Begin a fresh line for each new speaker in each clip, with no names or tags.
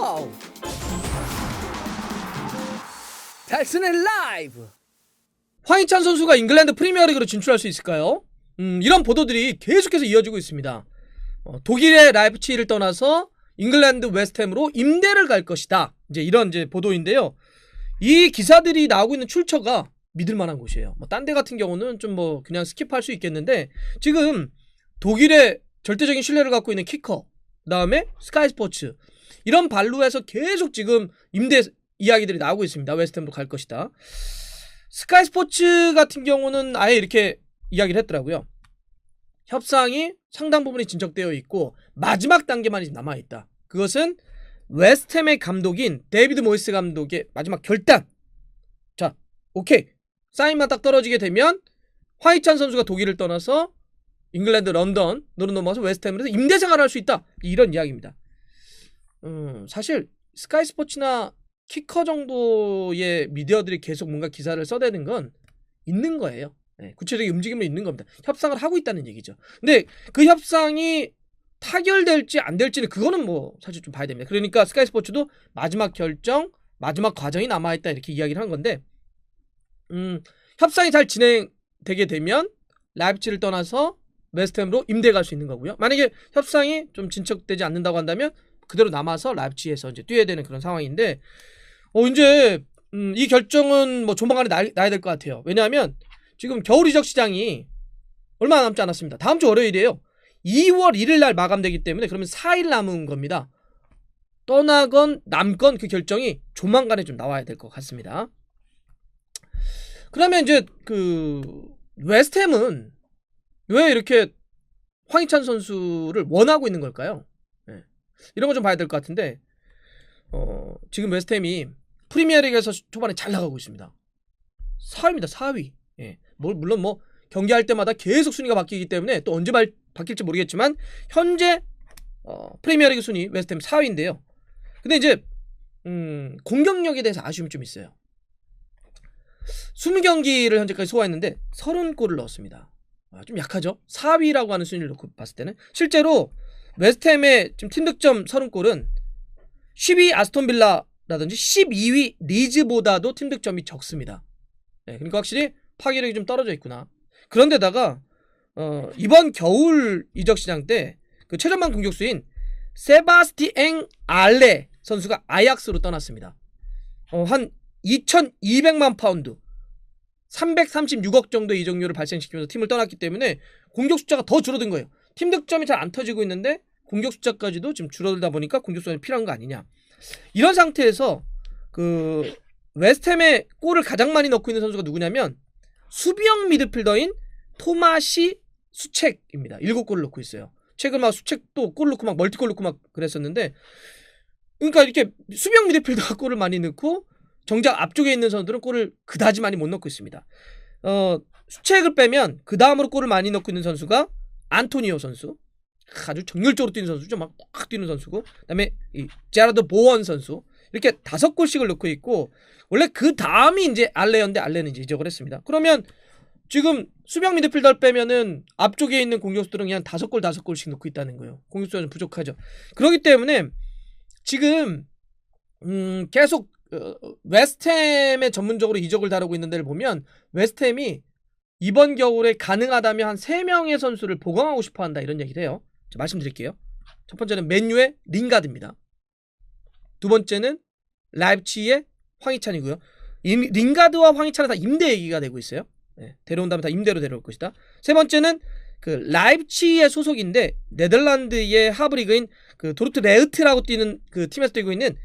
와우! 달슨의 라이브! 황희찬 선수가 잉글랜드 프리미어리그로 진출할 수 있을까요? 이런 보도들이 계속해서 이어지고 있습니다. 독일의 라이프치히를 떠나서 잉글랜드 웨스트햄으로 임대를 갈 것이다. 이런 보도인데요. 이 기사들이 나오고 있는 출처가 믿을 만한 곳이에요. 딴 데 같은 경우는 좀 그냥 스킵할 수 있겠는데, 지금 독일의 절대적인 신뢰를 갖고 있는 키커, 그 다음에 스카이 스포츠, 이런 발로에서 계속 지금 임대 이야기들이 나오고 있습니다. 웨스트햄으로 갈 것이다. 스카이 스포츠 같은 경우는 아예 이렇게 이야기를 했더라고요. 협상이 상당 부분이 진척되어 있고 마지막 단계만 남아있다. 그것은 웨스트햄의 감독인 데이비드 모이스 감독의 마지막 결단. 자, 오케이, 사인만 딱 떨어지게 되면 황희찬 선수가 독일을 떠나서 잉글랜드 런던으로 넘어가서 웨스트햄에서 임대 생활을 할 수 있다. 이런 이야기입니다. 사실 스카이 스포츠나 키커 정도의 미디어들이 계속 뭔가 기사를 써대는 건 있는 거예요. 네, 구체적인 움직임은 있는 겁니다. 협상을 하고 있다는 얘기죠. 근데 그 협상이 타결될지 안 될지는 그거는 사실 좀 봐야 됩니다. 그러니까 스카이 스포츠도 마지막 결정, 마지막 과정이 남아있다 이렇게 이야기를 한 건데, 협상이 잘 진행되게 되면 라이프치히를 떠나서 웨스트햄으로 임대 갈 수 있는 거고요. 만약에 협상이 좀 진척되지 않는다고 한다면 그대로 남아서 라이프치히에서 뛰어야 되는 그런 상황인데, 이제 이 결정은 조만간에 나야 될 것 같아요. 왜냐하면 지금 겨울 이적 시장이 얼마 남지 않았습니다. 다음 주 월요일이에요. 2월 1일 날 마감되기 때문에 그러면 4일 남은 겁니다. 떠나건 남건 그 결정이 조만간에 좀 나와야 될 것 같습니다. 그러면 이제 웨스트햄은 왜 이렇게 황희찬 선수를 원하고 있는 걸까요? 네. 이런 거 좀 봐야 될 것 같은데, 지금 웨스트햄이 프리미어리그에서 초반에 잘 나가고 있습니다. 4위입니다. 4위. 예. 물론 경기할 때마다 계속 순위가 바뀌기 때문에 또 언제 바뀔지 모르겠지만 현재 프리미어리그 순위 웨스트햄 4위인데요. 근데 이제 공격력에 대해서 아쉬움이 좀 있어요. 20경기를 현재까지 소화했는데 30골을 넣었습니다. 좀 약하죠? 4위라고 하는 순위를 놓고 봤을 때는. 실제로 웨스트햄의 지금 팀 득점 30골은 10위 아스톤빌라라든지 12위 리즈보다도 팀 득점이 적습니다. 네, 그러니까 확실히 파괴력이 좀 떨어져 있구나. 그런데다가 이번 겨울 이적 시장 때 그 최전방 공격수인 세바스티엥 알레 선수가 아약스로 떠났습니다. 한 2200만 파운드, 336억 정도의 이적료를 발생시키면서 팀을 떠났기 때문에 공격 숫자가 더 줄어든 거예요. 팀 득점이 잘 안 터지고 있는데 공격 숫자까지도 지금 줄어들다 보니까 공격수가 필요한 거 아니냐. 이런 상태에서 웨스트햄에 골을 가장 많이 넣고 있는 선수가 누구냐면 수비형 미드필더인 토마시 수첵입니다. 7골을 넣고 있어요. 최근 수첵도 골 넣고 멀티골 넣고 그랬었는데, 그러니까 이렇게 수비형 미드필더가 골을 많이 넣고 정작 앞쪽에 있는 선수들은 골을 그다지 많이 못 넣고 있습니다. 수첵을 빼면 그 다음으로 골을 많이 넣고 있는 선수가 안토니오 선수, 아주 정열적으로 뛰는 선수죠. 막 꽉 뛰는 선수고, 그다음에 이 제라드 보원 선수, 이렇게 5골씩을 넣고 있고, 원래 그 다음이 이제 알레였는데 알레는 이제 이적을 했습니다. 그러면 지금 수비형 미드필더를 빼면은 앞쪽에 있는 공격수들은 그냥 5골씩 넣고 있다는 거예요. 공격수가 좀 부족하죠. 그렇기 때문에 지금 계속 웨스트햄에 전문적으로 이적을 다루고 있는 데를 보면 웨스트햄이 이번 겨울에 가능하다면 한 3명의 선수를 보강하고 싶어한다 이런 얘기를 해요. 자, 말씀드릴게요. 첫 번째는 맨유의 링가드입니다. 두 번째는 라이프치히의 황희찬이고요. 링가드와 황희찬은 다 임대 얘기가 되고 있어요. 네, 데려온다면 다 임대로 데려올 것이다. 세 번째는 라이프치히의 소속인데 네덜란드의 하브리그인 도르트 레흐트라고 뛰는 팀에서 뛰고 있는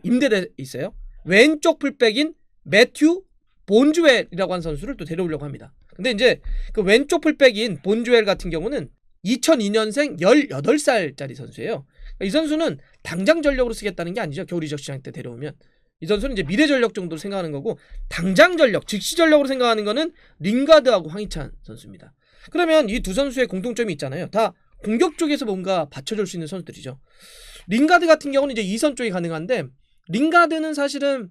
임대돼 있어요. 왼쪽 풀백인 매튜 본주엘이라고 하는 선수를 또 데려오려고 합니다. 근데 이제 왼쪽 풀백인 본주엘 같은 경우는 2002년생 18살짜리 선수예요. 이 선수는 당장 전력으로 쓰겠다는 게 아니죠. 겨울 이적 시장 때 데려오면. 이 선수는 이제 미래 전력 정도로 생각하는 거고, 당장 전력, 즉시 전력으로 생각하는 거는 링가드하고 황희찬 선수입니다. 그러면 이 두 선수의 공통점이 있잖아요. 다 공격 쪽에서 뭔가 받쳐줄 수 있는 선수들이죠. 링가드 같은 경우는 이제 2선 쪽이 가능한데, 링가드는 사실은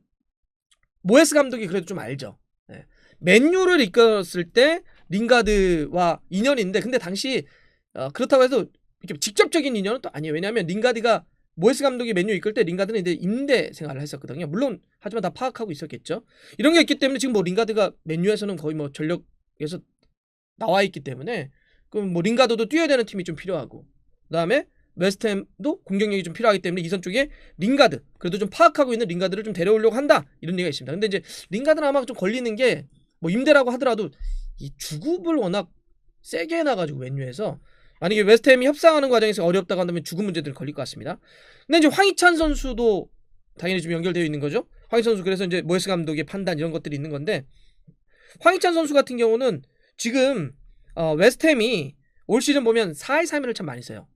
모에스 감독이 그래도 좀 알죠. 네. 맨유를 이끌었을 때 링가드와 인연인데, 근데 당시 그렇다고 해서 이렇게 직접적인 인연은 또 아니에요. 왜냐하면 링가드가 모에스 감독이 맨유 이끌 때 링가드는 이제 임대 생활을 했었거든요. 물론 하지만 다 파악하고 있었겠죠. 이런 게 있기 때문에 지금 뭐 링가드가 맨유에서는 거의 뭐 전력에서 나와 있기 때문에 그럼 뭐 링가드도 뛰어야 되는 팀이 좀 필요하고 그다음에 웨스트햄도 공격력이 좀 필요하기 때문에 이선 쪽에 링가드 그래도 좀 파악하고 있는 링가드를 좀 데려오려고 한다 이런 얘기가 있습니다. 근데 이제 링가드는 아마 좀 걸리는 게 뭐 임대라고 하더라도 이 주급을 워낙 세게 해놔가지고 맨유에서 만약에 웨스트햄이 협상하는 과정에서 어렵다고 한다면 주급 문제들이 걸릴 것 같습니다. 근데 이제 황희찬 선수도 당연히 좀 연결되어 있는 거죠. 황희찬 선수 그래서 이제 모에스 감독의 판단 이런 것들이 있는 건데 황희찬 선수 같은 경우는 지금 웨스트햄이 올 시즌 보면 4-1-3-1을 참 많이 써요.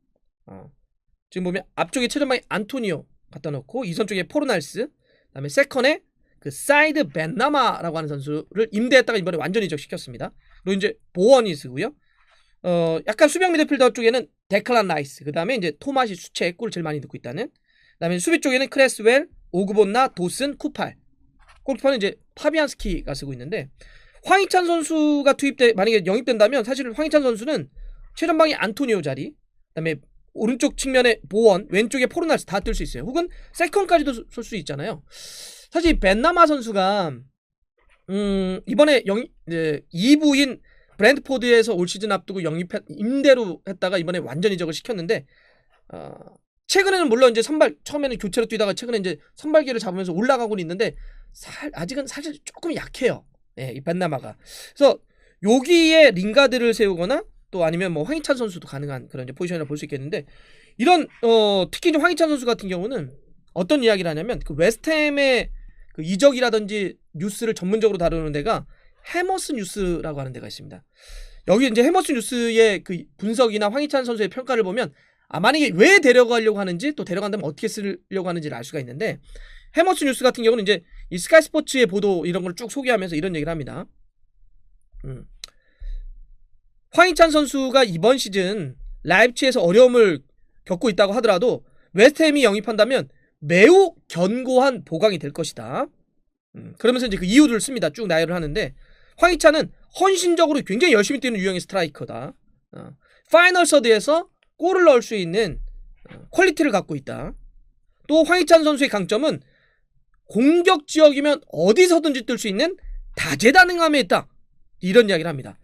지금 보면 앞쪽에 최전방에 안토니오 갖다 놓고 이선 쪽에 포르날스 그다음에 세컨에 그 사이드 벤나마라고 하는 선수를 임대했다가 이번에 완전 이적시켰습니다. 그리고 이제 보원이 쓰고요. 약간 수비형 미드필더 쪽에는 데클란 라이스, 그 다음에 이제 토마시 수체 골을 제일 많이 넣고 있다는. 그 다음에 수비 쪽에는 크레스웰, 오그본나, 도슨, 쿠팔. 골키퍼는 이제 파비안스키가 쓰고 있는데 황희찬 선수가 만약에 영입된다면 사실 황희찬 선수는 최전방에 안토니오 자리, 그 다음에 오른쪽 측면에 보원, 왼쪽에 포르날스 다 뜰 수 있어요. 혹은 세컨까지도 쏠 수 있잖아요. 사실 벤나마 선수가 이번에 2부인 브랜드포드에서 올 시즌 앞두고 임대로 했다가 이번에 완전 이적을 시켰는데 최근에는 물론 이제 선발 처음에는 교체로 뛰다가 최근에 이제 선발기를 잡으면서 올라가고는 있는데 아직은 사실 조금 약해요. 이 벤나마가. 그래서 여기에 링가드를 세우거나 또 아니면 뭐 황희찬 선수도 가능한 그런 이제 포지션이라고 볼 수 있겠는데 이런 특히 이제 황희찬 선수 같은 경우는 어떤 이야기를 하냐면 그 웨스트햄의 그 이적이라든지 뉴스를 전문적으로 다루는 데가 해머스 뉴스라고 하는 데가 있습니다. 여기 이제 해머스 뉴스의 그 분석이나 황희찬 선수의 평가를 보면 만약에 왜 데려가려고 하는지 또 데려간다면 어떻게 쓰려고 하는지를 알 수가 있는데 해머스 뉴스 같은 경우는 이제 이 스카이 스포츠의 보도 이런 걸 쭉 소개하면서 이런 얘기를 합니다. 황희찬 선수가 이번 시즌 라이프치히에서 어려움을 겪고 있다고 하더라도 웨스트햄이 영입한다면 매우 견고한 보강이 될 것이다. 그러면서 이제 그 이유를 씁니다. 쭉 나열을 하는데 황희찬은 헌신적으로 굉장히 열심히 뛰는 유형의 스트라이커다. 파이널 서드에서 골을 넣을 수 있는 퀄리티를 갖고 있다. 또 황희찬 선수의 강점은 공격 지역이면 어디서든지 뜰 수 있는 다재다능함에 있다. 이런 이야기를 합니다.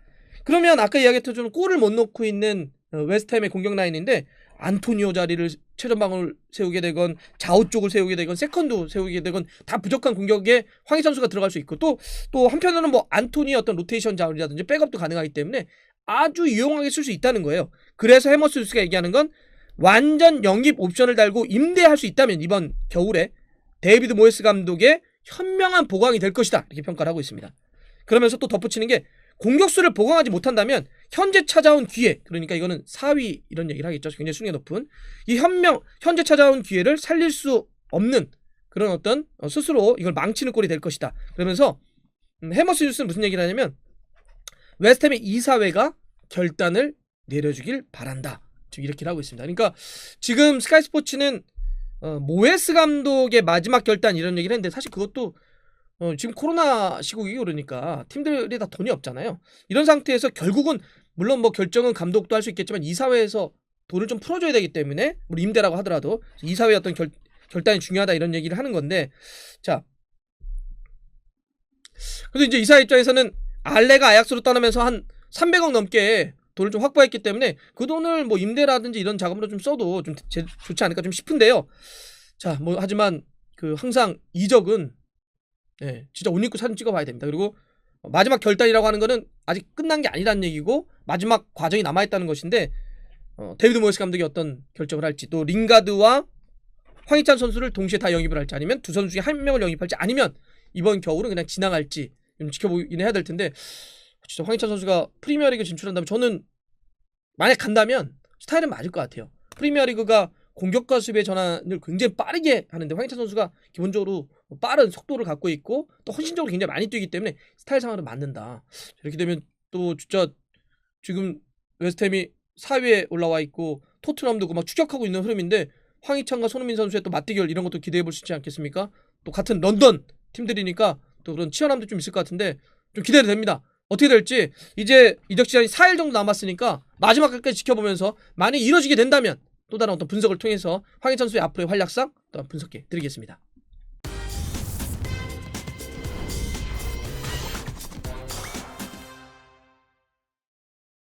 그러면 아까 이야기했던 좀 골을 못 넣고 있는 웨스트햄의 공격 라인인데 안토니오 자리를 최전방을 세우게 되건 좌우 쪽을 세우게 되건 세컨도 세우게 되건 다 부족한 공격에 황희찬 선수가 들어갈 수 있고 또 한편으로는 뭐 안토니의 어떤 로테이션 자원이라든지 백업도 가능하기 때문에 아주 유용하게 쓸 수 있다는 거예요. 그래서 해머스 뉴스가 얘기하는 건 완전 영입 옵션을 달고 임대할 수 있다면 이번 겨울에 데이비드 모예스 감독의 현명한 보강이 될 것이다 이렇게 평가를 하고 있습니다. 그러면서 또 덧붙이는 게 공격수를 보강하지 못한다면 현재 찾아온 기회, 그러니까 이거는 4위 이런 얘기를 하겠죠. 굉장히 수능이 높은 이 현재 찾아온 기회를 살릴 수 없는 그런 어떤 스스로 이걸 망치는 꼴이 될 것이다. 그러면서 해머스 뉴스는 무슨 얘기를 하냐면 웨스트햄의 이사회가 결단을 내려주길 바란다. 지금 이렇게 하고 있습니다. 그러니까 지금 스카이 스포츠는 모예스 감독의 마지막 결단 이런 얘기를 했는데 사실 그것도 지금 코로나 시국이고 그러니까 팀들이 다 돈이 없잖아요. 이런 상태에서 결국은 물론 뭐 결정은 감독도 할 수 있겠지만 이사회에서 돈을 좀 풀어줘야 되기 때문에 우리 임대라고 하더라도 이사회의 어떤 결단이 중요하다 이런 얘기를 하는 건데 자 그래도 이제 이사회 입장에서는 알레가 아약스로 떠나면서 한 300억 넘게 돈을 좀 확보했기 때문에 그 돈을 뭐 임대라든지 이런 자금으로 좀 써도 좀 좋지 않을까 좀 싶은데요. 자 뭐 하지만 그 항상 이적은 진짜 옷 입고 사진 찍어봐야 됩니다. 그리고 마지막 결단이라고 하는 거는 아직 끝난 게 아니라는 얘기고 마지막 과정이 남아있다는 것인데 데이비드 모예스 감독이 어떤 결정을 할지 또 링가드와 황희찬 선수를 동시에 다 영입을 할지 아니면 두 선수 중에 한 명을 영입할지 아니면 이번 겨울은 그냥 지나갈지 좀 지켜보긴 해야 될 텐데 진짜 황희찬 선수가 프리미어리그 진출한다면 저는 만약 간다면 스타일은 맞을 것 같아요. 프리미어리그가 공격과 수비의 전환을 굉장히 빠르게 하는데 황희찬 선수가 기본적으로 빠른 속도를 갖고 있고 또 헌신적으로 굉장히 많이 뛰기 때문에 스타일상으로 맞는다. 이렇게 되면 또 진짜 지금 웨스트햄이 4위에 올라와 있고 토트넘도 막 추격하고 있는 흐름인데 황희찬과 손흥민 선수의 또 맞대결 이런 것도 기대해 볼 수 있지 않겠습니까? 또 같은 런던 팀들이니까 또 그런 치열함도 좀 있을 것 같은데 좀 기대가 됩니다. 어떻게 될지 이제 이적 시간이 4일 정도 남았으니까 마지막까지 지켜보면서 만약 이뤄지게 된다면 또 다른 어떤 분석을 통해서 황희찬 선수의 앞으로의 활약상 또 분석해 드리겠습니다.